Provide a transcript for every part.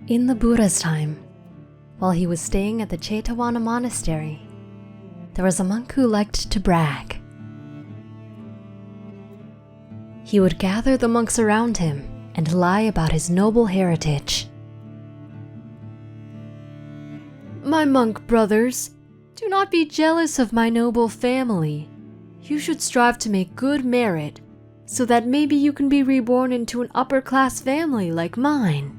In the Buddha's time, while he was staying at the Chetavana monastery, there was a monk who liked to brag. He would gather the monks around him and lie about his noble heritage. "My monk brothers, do not be jealous of my noble family. You should strive to make good merit, so that maybe you can be reborn into an upper-class family like mine.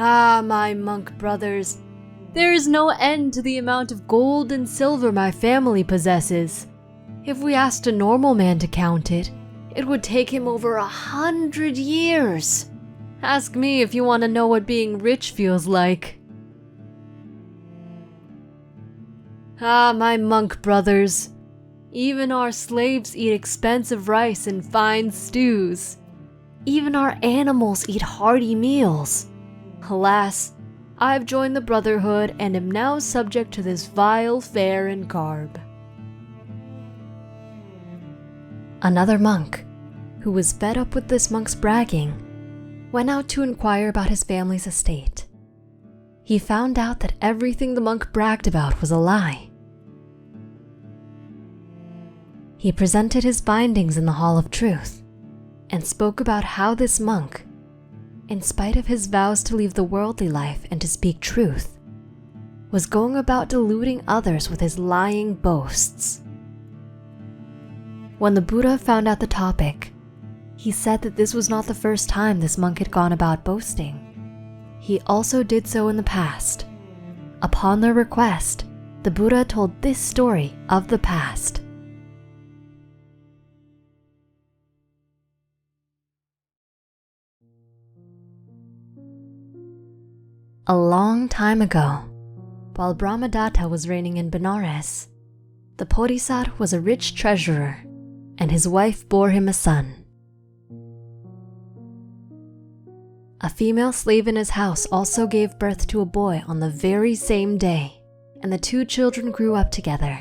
Ah, my monk brothers, there is no end to the amount of gold and silver my family possesses. If we asked a normal man to count it, it would take him over 100 years. Ask me if you want to know what being rich feels like." Ah, my monk brothers, even our slaves eat expensive rice and fine stews. Even our animals eat hearty meals. Alas, I've joined the Brotherhood and am now subject to this vile fare and garb. Another monk, who was fed up with this monk's bragging, went out to inquire about his family's estate. He found out that everything the monk bragged about was a lie. He presented his findings in the Hall of Truth and spoke about how this monk, in spite of his vows to leave the worldly life and to speak truth, was going about deluding others with his lying boasts. When the Buddha found out the topic, he said that this was not the first time this monk had gone about boasting. He also did so in the past. Upon their request, the Buddha told this story of the past. A long time ago, while Brahmadatta was reigning in Benares, the Bodhisattva was a rich treasurer, and his wife bore him a son. A female slave in his house also gave birth to a boy on the very same day, and the two children grew up together.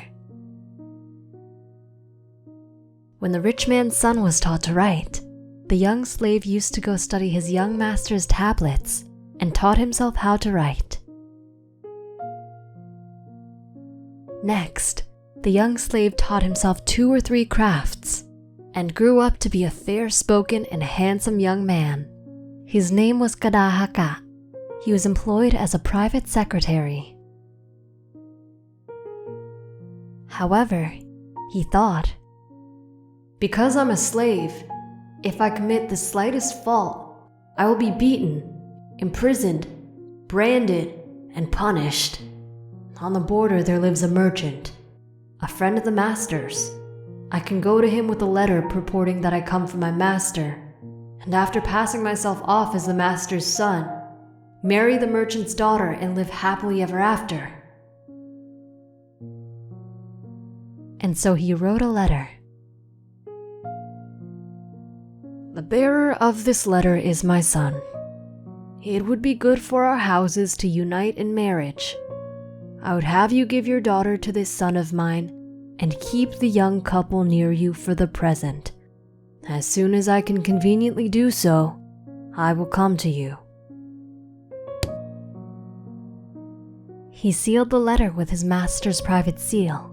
When the rich man's son was taught to write, the young slave used to go study his young master's tablets and taught himself how to write. Next, the young slave taught himself 2 or 3 crafts and grew up to be a fair-spoken and handsome young man. His name was Katahaka. He was employed as a private secretary. However, he thought, "Because I'm a slave, if I commit the slightest fault, I will be beaten, imprisoned, branded, and punished. On the border there lives a merchant, a friend of the master's. I can go to him with a letter purporting that I come from my master, and after passing myself off as the master's son, marry the merchant's daughter and live happily ever after." And so he wrote a letter. "The bearer of this letter is my son. It would be good for our houses to unite in marriage. I would have you give your daughter to this son of mine and keep the young couple near you for the present. As soon as I can conveniently do so, I will come to you." He sealed the letter with his master's private seal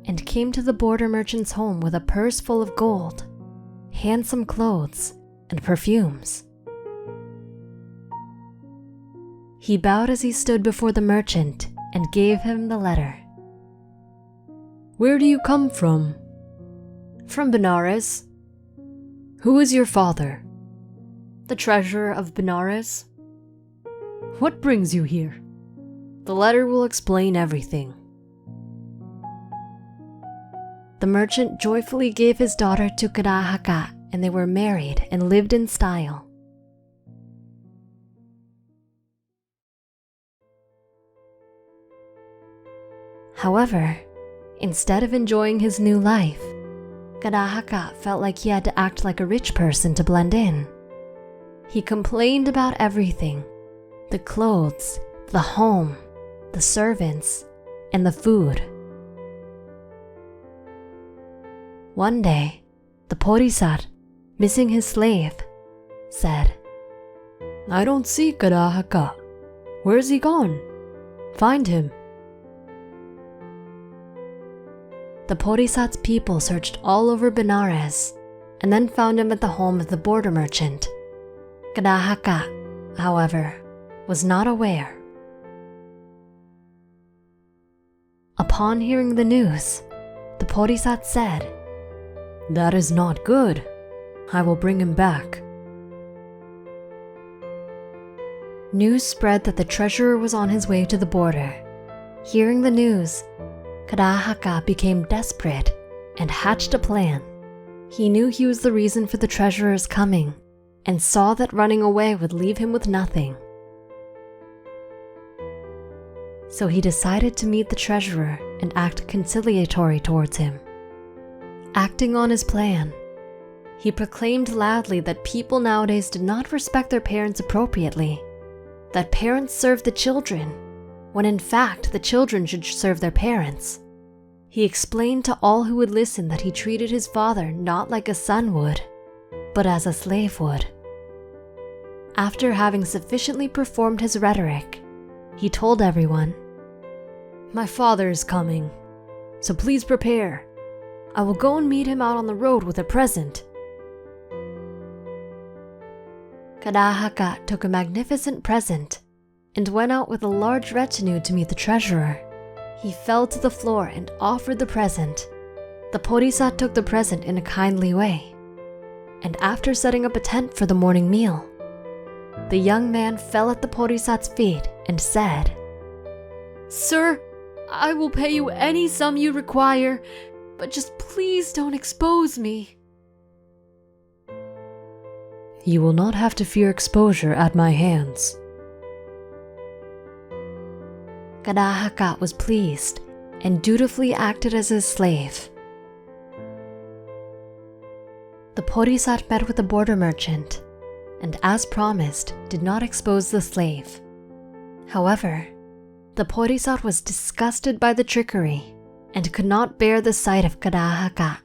and came to the border merchant's home with a purse full of gold, handsome clothes, and perfumes. He bowed as he stood before the merchant and gave him the letter. "Where do you come from?" "From Benares." "Who is your father?" "The treasurer of Benares." "What brings you here?" "The letter will explain everything." The merchant joyfully gave his daughter to Katahaka, and they were married and lived in style. However, instead of enjoying his new life, Katahaka felt like he had to act like a rich person to blend in. He complained about everything: the clothes, the home, the servants, and the food. One day, the Bodhisattva, missing his slave, said, I don't see Katahaka. Where's he gone? Find him. The Bodhisattva's people searched all over Benares and then found him at the home of the border merchant. Katahaka, however, was not aware. Upon hearing the news, the Bodhisattva said, "That is not good. I will bring him back." News spread that the treasurer was on his way to the border. Hearing the news, Katahaka became desperate and hatched a plan. He knew he was the reason for the treasurer's coming and saw that running away would leave him with nothing. So he decided to meet the treasurer and act conciliatory towards him. Acting on his plan, he proclaimed loudly that people nowadays did not respect their parents appropriately, that parents serve the children, when in fact the children should serve their parents. He explained to all who would listen that he treated his father not like a son would, but as a slave would. After having sufficiently performed his rhetoric, he told everyone, "My father is coming, so please prepare. I will go and meet him out on the road with a present." Katahaka took a magnificent present and went out with a large retinue to meet the treasurer. He fell to the floor and offered the present. The Bodhisattva took the present in a kindly way, and after setting up a tent for the morning meal, the young man fell at the Bodhisattva's feet and said, "Sir, I will pay you any sum you require, but just please don't expose me." "You will not have to fear exposure at my hands." Katahaka was pleased and dutifully acted as his slave. The Bodhisattva met with the border merchant and, as promised, did not expose the slave. However, the Bodhisattva was disgusted by the trickery and could not bear the sight of Katahaka.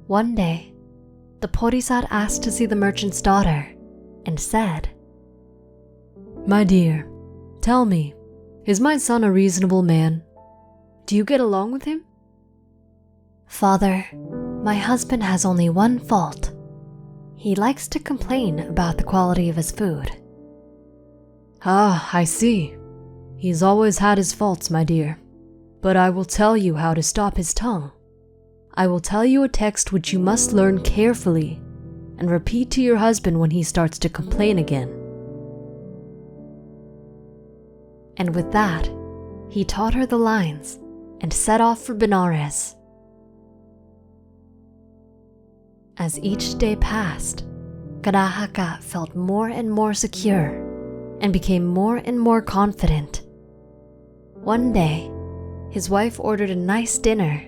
One day, the Bodhisattva asked to see the merchant's daughter and said, "My dear, tell me, is my son a reasonable man? Do you get along with him?" "Father, my husband has only one fault. He likes to complain about the quality of his food." "Ah, I see. He's always had his faults, my dear. But I will tell you how to stop his tongue. I will tell you a text which you must learn carefully and repeat to your husband when he starts to complain again." And with that, he taught her the lines and set off for Benares. As each day passed, Katahaka felt more and more secure and became more and more confident. One day, his wife ordered a nice dinner,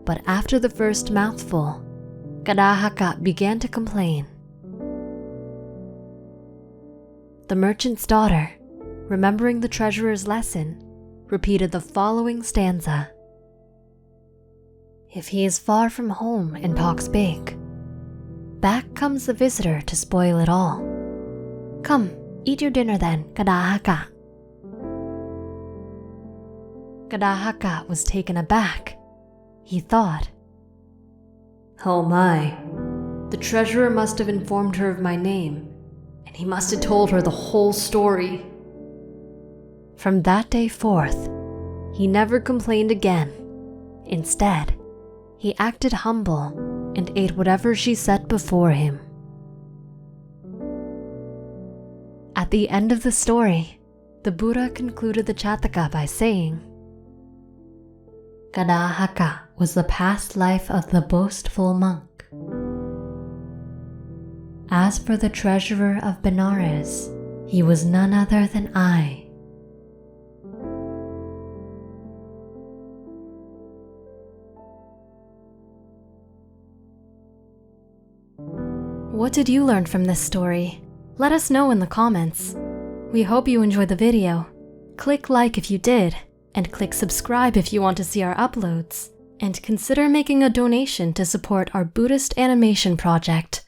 but after the first mouthful, Katahaka began to complain. The merchant's daughter, remembering the treasurer's lesson, repeated the following stanza. "If he is far from home and talks big, back comes the visitor to spoil it all. Come, eat your dinner then, Katahaka." Katahaka was taken aback. He thought, "Oh my, the treasurer must have informed her of my name, and he must have told her the whole story." From that day forth, he never complained again. Instead, he acted humble and ate whatever she set before him. At the end of the story, the Buddha concluded the Jataka by saying, "Katahaka was the past life of the boastful monk. As for the treasurer of Benares, he was none other than I." What did you learn from this story? Let us know in the comments. We hope you enjoyed the video. Click like if you did, and click subscribe if you want to see our uploads. and consider making a donation to support our Buddhist animation project.